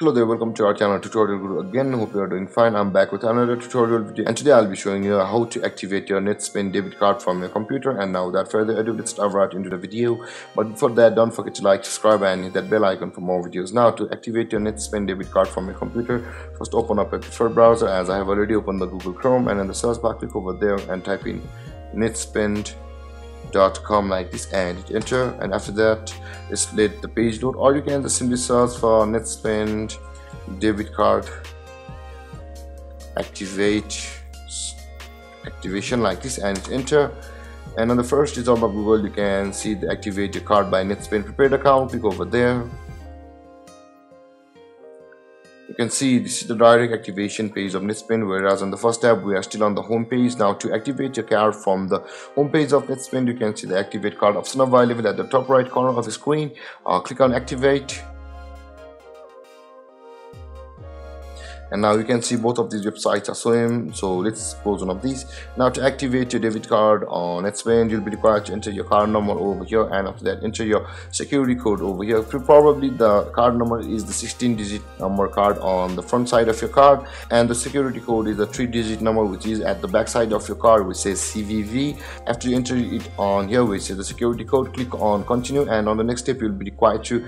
Hello there, welcome to our channel Tutorial Guru again. Hope you are doing fine. I'm back with another tutorial video, and today I'll be showing you how to activate your Netspend debit card from your computer. And now without further ado, let's dive right into the video. But before that, don't forget to like, subscribe and hit that bell icon for more videos. Now to activate your Netspend debit card from your computer, first open up a preferred browser, as I have already opened the Google Chrome, and in the search bar click over there and type in netspend.com like this and hit enter, and after that just let the page load, or you can just simply search for Netspend debit card activation like this and hit enter. And on the first result of Google, you can see the activate your card by Netspend Prepaid account. Click over there. You can see this is the direct activation page of Netspend, whereas on the first tab we are still on the home page. Now to activate your card from the home page of Netspend, you can see the activate card option available at the top right corner of the screen. Click on activate, and now you can see both of these websites are showing. So let's close one of these. Now to activate your debit card on Netspend, you'll be required to enter your card number over here, and after that enter your security code over here. Probably the card number is the 16-digit number card on the front side of your card, and the security code is the 3-digit number which is at the back side of your card, which says CVV. After you enter it on here which is the security code, click on continue, and on the next step you'll be required to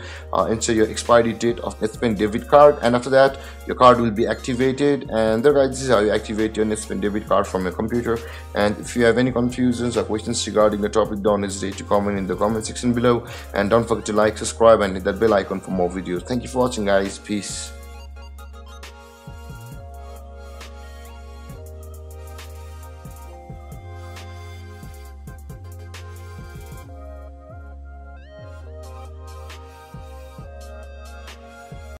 enter your expiry date of Netspend debit card, and after that your card will be activated. And there guys, this is how you activate your Netspend debit card from your computer. And if you have any confusions or questions regarding the topic, don't hesitate to comment in the comment section below, and don't forget to like, subscribe and hit that bell icon for more videos. Thank you for watching guys. Peace.